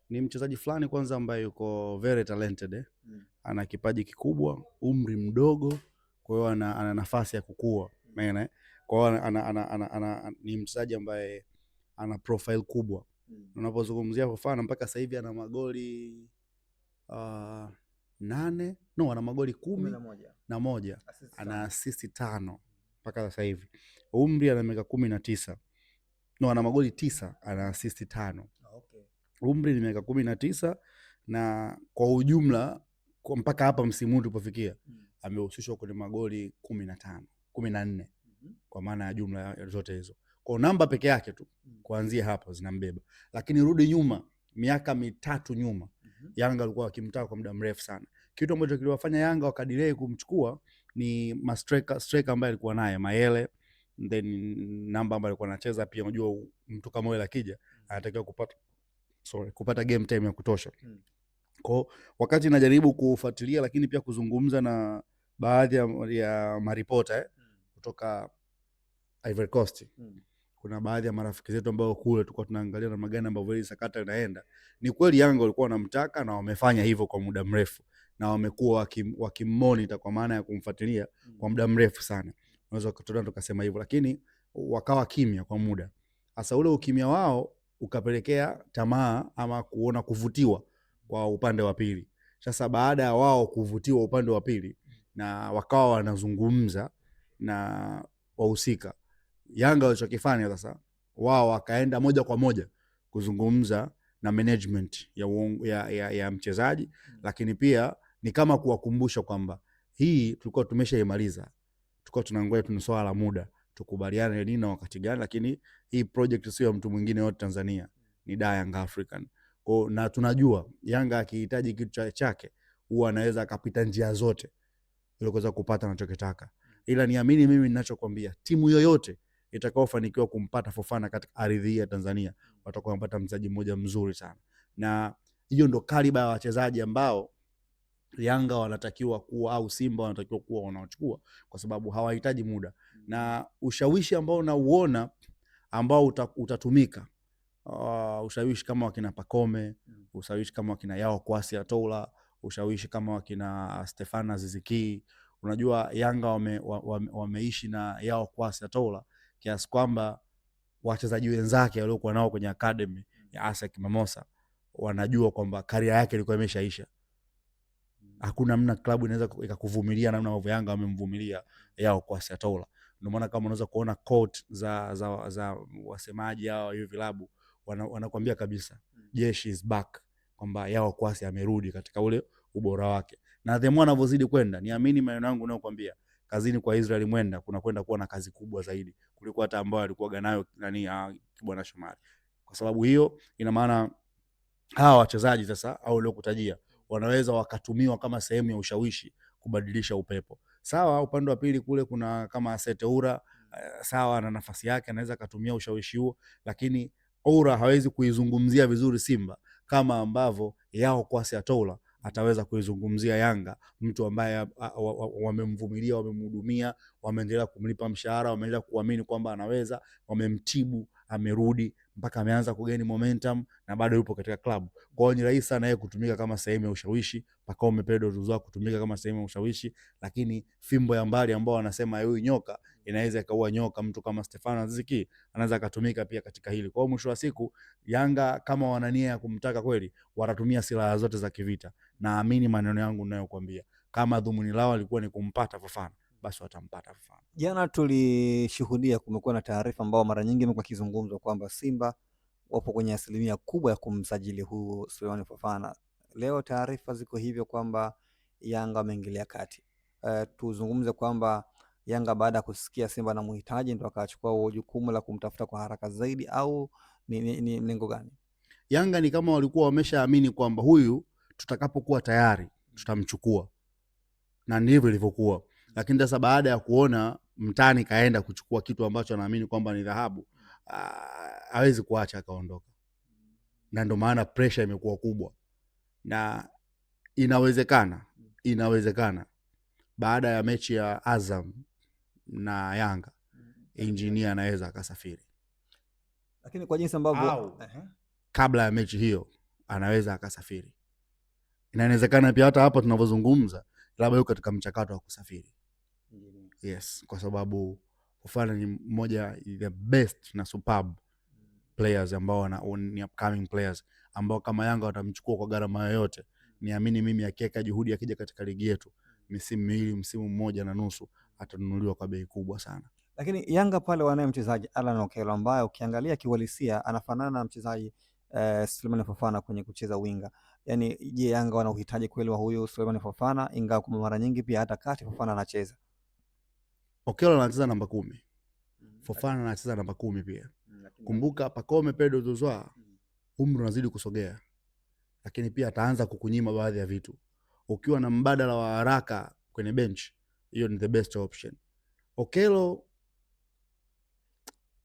Ni mchezaji fulani kwanza ambaye yuko very talented. Ana kipaji kikubwa, umri mdogo, kwa hiyo ana nafasi ya kukua. Umeona? Kwa hiyo ni mchezaji ambaye ana profile kubwa. Unapozungumzia Fofana mpaka sasa hivi ana magoli 8, ana magoli 11. Ana assist 5 mpaka sasa hivi. Umri ana miaka 19. Ana magoli 9, ana assist 5. Umri ni miaka 19 na kwa ujumla kwa mpaka hapa msimu huu tulipofikia amehusishwa kwenye magoli 15, 14 kwa maana ya jumla zote hizo. Kwa namba peke yake tu kuanzia hapo zinambeba. Lakini rudi nyuma, miaka 3 nyuma, Yanga walikuwa wakimtaka kwa muda mrefu sana. Kitu ambacho kiliwafanya Yanga wakadelay kumchukua ni striker ambaye alikuwa naye Mayele, then namba ambayo alikuwa anacheza pia. Unajua mtu kama yule akija anatakiwa kupata game time ya kutosha. Kwa wakati najaribu kufuatilia lakini pia kuzungumza na baadhi ya maripota kutoka Ivory Coast. Kuna baadhi ya marafiki zetu ambao kule tulikuwa tunaangalia na magana ambavyo ile sakata inaenda. Ni kweli Yanga walikuwa wanamtaka na wamefanya hivyo kwa muda mrefu na wamekuwa wakimonitor kwa maana ya kumfuatilia kwa muda mrefu sana. Unaweza kutoa tukasema hivyo, lakini wakawa kimya kwa muda. Sasa ule ukimya wao ukapelekea tamaa ama kuona kuvutiwa kwa upande wa pili. Sasa baada ya wao kuvutiwa upande wa pili na wakawa wanazungumza na wahusika, Yanga walichokifanya sasa, wao wakaenda moja kwa moja kuzungumza na management ya mchezaji, lakini pia ni kama kuwakumbusha kwamba hii tulikuwa tumeshaimaliza, tulikuwa tunangoja tuna swala la muda tukubaliane nini na wakati gani, lakini hii project sio ya mtu mwingine yote Tanzania, ni Young African. Kwa na tunajua Yanga akihitaji kitu chake huwa anaweza akapita njia zote ili kuweza kupata anachokitaka. Ila niamini mimi ninachokwambia, timu yoyote itakaofanikiwa kumpata Fofana katika ardhi ya Tanzania watakuwa wamepata mchezaji mmoja mzuri sana. Na hiyo ndo kaliba ya wachezaji ambao Yanga wanatakiwa kuwa au Simba wanatakiwa kuwa wanaochukua, kwa sababu hawahitaji muda. Na ushawishi ambao unauona ambao utatumika, ushawishi kama wakina Pacome, ushawishi kama wakina Yao Kwasi Atola, ushawishi kama wakina Stefana Ziziki. Unajua Yanga wameishi na Yao Kwasi Atola kiasi kwamba wachezaji wenzake waliokuwa nao kwenye academy ya ASEC Mimosas wanajua kwamba career yake ilikuwa imeshaisha. Hakuna namna klabu inaweza ikakuvumilia namna ambavyo Yanga wamemvumilia Yao Kwasi Atola. Ndio maana kama unaweza kuona quote za wasemaji hao hivi vilabu wanakuambia kabisa Jeshi is back, kwamba Yao Kwasi amerudi katika ule ubora wake. Na the more anavyozidi kwenda, niamini maneno yangu nayokuambia, kazini kwa Israel Mwenda kuna kwenda kuwa na kazi kubwa zaidi kuliko hata ambao alikuwa nayo Kibwana Shomari. Kwa sababu hiyo ina maana hawa wachezaji sasa au leo kutajia wanaweza wakatumiwa kama sehemu ya ushawishi kubadilisha upepo. Sawa, upande wa pili kule kuna kama Seteura, sawa na nafasi yake anaweza kutumia ushawishi huo, lakini Oura hawezi kuizungumzia vizuri Simba kama ambavyo Yao Kwasi Atola ataweza kuizungumzia Yanga, mtu ambaye wamemvumilia, wamemhudumia, wameendelea kumlipa mshahara, wameendelea kuamini kwamba anaweza, wamemtibu, amerudi mpaka ameanza kugain momentum na bado yupo katika klabu. Kwa hiyo ni rahisi sana yeye kutumika kama sehemu ya ushawishi, Pacome Pedro Zouzoua kutumika kama sehemu ya ushawishi, lakini fimbo ya mbali ambao wanasema huyu nyoka inaweza ikaua nyoka, mtu kama Stefano Ziziki anaweza kutumika pia katika hili. Kwa hiyo mwisho wa siku Yanga kama wana nia ya kumtaka kweli, watatumia silaha zote za kivita. Naamini maneno yangu ninayokuambia, kama dhumuni lao lilikuwa ni kumpata Fofana, basi watampata Fofana. Jana tulishuhudia kumekuwa na taarifa ambao mara nyingi imekuwa kizungumzwa kwamba Simba wapo kwenye asilimia kubwa ya kumsajili huu Suleiman Fofana. Leo taarifa ziko hivyo kwamba Yanga wameingilia kati. Tuzungumze kwamba Yanga baada ya kusikia Simba na muhitaji ndio akachukua jukumu la kumtafuta kwa haraka zaidi, au ni mlengo gani? Yanga ni kama walikuwa wameshaamini kwamba huyu tutakapokuwa tayari tutamchukua, na ndivyo ilivyokuwa. Lakini sasa baada ya kuona mtani kaenda kuchukua kitu ambacho anaamini kwamba ni dhahabu, hawezi kuacha akaondoka. Na ndio maana pressure imekuwa kubwa, na inawezekana baada ya mechi ya Azam na Yanga Engineer anaweza akasafiri. Lakini kwa jinsi ambavyo kabla ya mechi hiyo anaweza akasafiri. Inawezekana pia hata hapa tunavyozungumza labda yuko katika mchakato wa kusafiri. Yes, kwa sababu Fofana ni mmoja the best na superb players ambao ni upcoming players ambao kama Yanga watamchukua kwa gharama yoyote, niamini mimi akiweka juhudi akija katika ligi yetu misimu miwili, msimu mmoja na nusu, atanunuliwa kwa bei kubwa sana. Lakini Yanga pale wanaye mchezaji Alan Okello ambaye ukiangalia kiuhalisia anafanana na mchezaji Suleiman Fofana kwenye kucheza winga. Yaani je, Yanga wana uhitaji kweli wa huyu Suleiman Fofana, ingawa kwa mara nyingi pia hata kati Fofana anacheza? Okello anacheza namba 10. Fofana anacheza namba 10 pia. Kumbuka Pacome Pedro Zouzoua umri unazidi kusogea, lakini pia ataanza kukunyima baadhi ya vitu. Ukiwa na mbadala wa haraka kwenye bench, hiyo ni the best option. Okello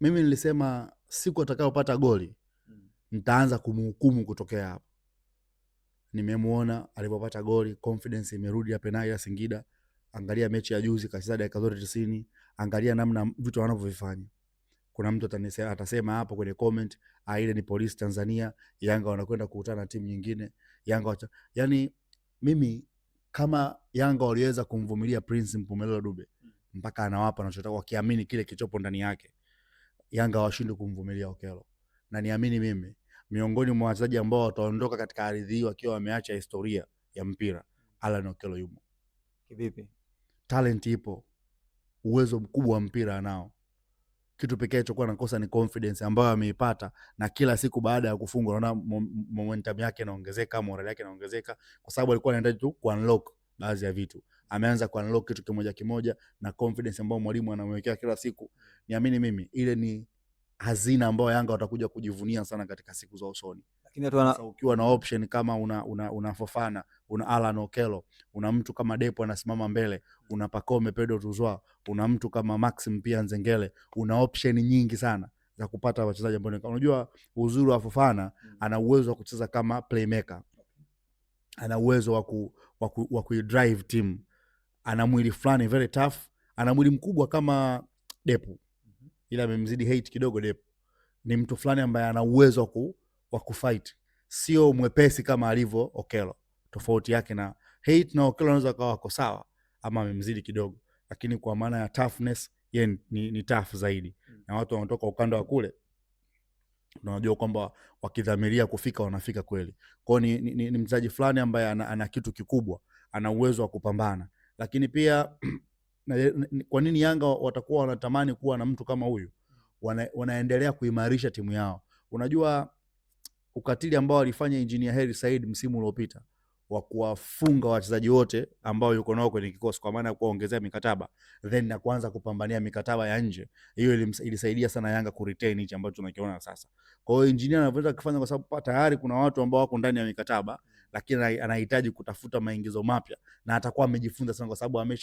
mimi nilisema siku atakayopata goli nitaanza kumhukumu kutokea hapo. Nimemuona alipopata goli, confidence imerudi ya penalty ya Singida. Angalia mechi ya juzi kacheza dakika zote 90, angalia namna vitu wanavyovifanya. Kuna mtu atasema hapo kwenye comment, ile ni Polisi Tanzania, Yanga wanakwenda kukutana na timu nyingine. Yani mimi kama Yanga waliweza kumvumilia Prince Mpumelelo Dube mpaka anawapa anachotaka wakiamini kile kichopo ndani yake, Yanga washinde kumvumilia Okello. Na niamini mimi miongoni mwa wachezaji ambao wataondoka katika ardhi hii wakiwa wameacha historia ya mpira, Alan Okello yumo. Kivipi? Talent ipo, uwezo mkubwa wa mpira anao. Kitu pekee alichokuwa anakosa ni confidence ambayo ameipata, na kila siku baada ya kufunga unaona momentum yake inaongezeka, morale yake inaongezeka, kwa sababu alikuwa anaendelea tu ku unlock baadhi ya vitu. Ameanza ku unlock kitu kimoja kimoja, na confidence ambayo mwalimu anamwekea kila siku, niamini mimi ile ni hazina ambayo Yanga watakuja kujivunia sana katika siku za usoni. Lakini sasa ukiwa na option kama una Fofana, una Alan Okello, una mtu kama Depo anasimama mbele, una Pacome Pedro Zouzoua, una mtu kama Maxim pia Nzengele, una option nyingi sana za kupata wachezaji ambao unajua uzuri wa Fofana, ana uwezo wa kucheza kama playmaker. Ana uwezo wa ku drive team. Ana mwili fulani very tough, ana mwili mkubwa kama Depo. Ila amemzidi height kidogo Depo. Ni mtu fulani ambaye ana uwezo wa kufight. Sio mwepesi kama alivyo Okello. Tofauti yake na height na Okello anaweza kawa wako sawa ama amemzidi kidogo. Lakini kwa maana ya toughness yeye ni tough zaidi. Na watu wanatoka ukanda wa kule unajua kwamba wakidhamiria kufika wanafika kweli. Kwa hiyo ni mchezaji fulani ambaye ana kitu kikubwa, ana uwezo wa kupambana. Lakini pia kwa nini Yanga watakuwa wanatamani kuwa na mtu kama huyu? Wanaendelea kuimarisha timu yao. Unajua ukatili ambao alifanya Engineer Hersi Said msimu uliopita wa kuwafunga wachezaji wote ambao yuko nao kwenye kikosi, kwa maana ya kuongezea mikataba then na kuanza kupambania mikataba ya nje, hiyo ilisaidia sana Yanga ku retain hicho ambacho tunakiona sasa. Kwa hiyo Engineer anaweza kufanya, kwa sababu tayari kuna watu ambao wako ndani ya mikataba, lakini anahitaji kutafuta maingizo mapya, na atakuwa amejifunza sana kwa sababu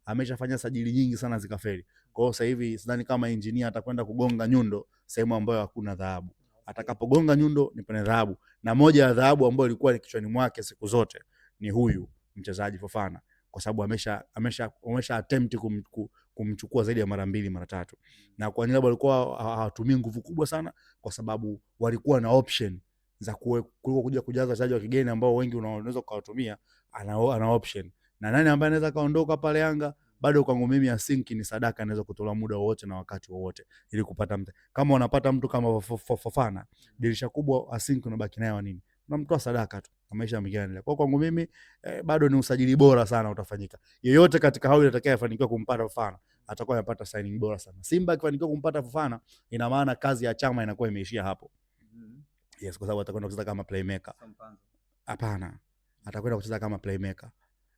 ameshafanya sajili nyingi sana zikafeli. Kwa hiyo sasa hivi sidhani kama Engineer atakwenda kugonga nyundo sehemu ambayo hakuna dhahabu. Atakapogonga nyundo ni penye dhahabu, na moja ya dhahabu ambayo ilikuwa ni kichwani mwake siku zote ni huyu mchezaji Fofana, kwa sababu amesha attempt kumchukua zaidi ya mara 2 mara 3. Na kwa nini walikuwa hawatumii nguvu kubwa sana? Kwa sababu walikuwa na option za kuja kujaza wachezaji wa kigeni ambao wengi unaweza kuwatumia, ana option. Na nani ambaye anaweza kaondoka pale Yanga? Bado kwangu mimi Asink ni sadaka, anaweza kutoa muda wowote na wakati wowote ili kupata mtu. Kama unapata mtu kama Fofana, dirisha kubwa Asink unabaki naye wa nini? Unamtoa sadaka tu, maisha mengine. Kwa kwangu mimi bado ni usajili bora sana utafanyika. Yeyote katika hao atakayefanikiwa kumpata Fofana atakuwa amepata signing bora sana. Simba akifanikiwa kumpata Fofana, ina maana kazi ya Chama inakuwa imeishia hapo. Yes, kwa sababu atakwenda kucheza kama playmaker. Hapana, atakwenda kucheza kama playmaker.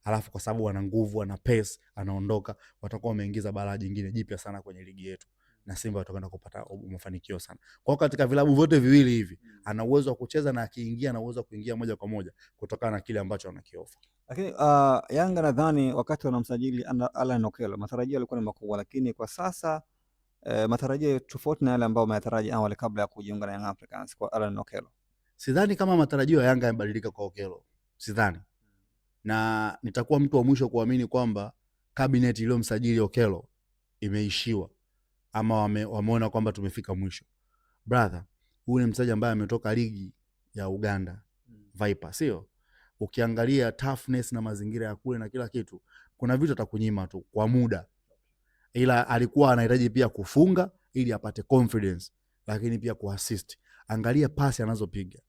Alafu kwa sababu ana nguvu, ana pace, anaondoka, watakuwa wameingiza balaa jingine jipya sana kwenye ligi yetu, na Simba watakwenda kupata mafanikio sana. Kwa katika vilabu vyote viwili hivi ana uwezo wa kucheza, na akiingia ana uwezo wa kuingia moja kwa moja kutokana na kile ambacho anakiofa. Lakini Yanga nadhani wakati wanamsajili Alan Okello matarajio yalikuwa ni makubwa, lakini kwa sasa matarajio tofauti na yale ambayo wametaraji awali kabla ya kujiunga na Young Africans kwa Alan Okello. Sidhani kama matarajio ya Yanga yamebadilika kwa Okello. Sidhani. Na nitakuwa mtu wa mwisho kuamini kwamba cabinet iliyomsajili Okello imeishiwa ama wameona kwamba tumefika mwisho. Brother, huyu ni mchezaji ambaye ametoka ligi ya Uganda. Viper, sio? Ukiangalia toughness na mazingira ya kule na kila kitu, kuna vitu atakunyima tu kwa muda, ila alikuwa anahitaji pia kufunga ili apate confidence, lakini pia kuassist. Angalia pasi anazopiga,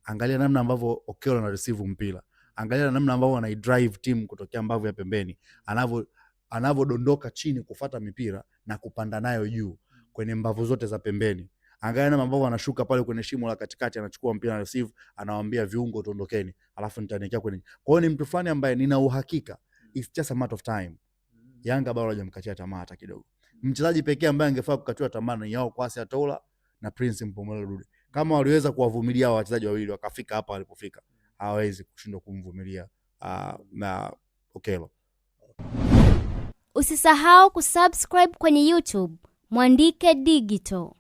angalia namna ambavyo Okello ana receive mpira, angalia namna ambavyo ana drive team kutokea mbavu ya pembeni, anavodondoka chini kufuata mipira na kupanda nayo juu kwenye mbavu zote za pembeni. Angalia namna ambavyo anashuka pale kwenye shimo la katikati, anachukua mpira na receive, anawaambia viungo tuondokeni, alafu nitaelekea kwenye. Kwa hiyo ni mtu fulani ambaye nina uhakika it's just a matter of time Yanga bado hajamkatia tamaa hata kidogo. Mchezaji pekee ambaye angefaa kukatiwa tamaa ni yao Kwasi Atola na Prince Mpumelelo Dube. Kama waliweza kuwavumilia hao wachezaji wawili wakafika hapa walipofika, hawawezi kushindwa kumvumilia na Okello. Usisahau kusubscribe kwenye YouTube Mwandike Digital.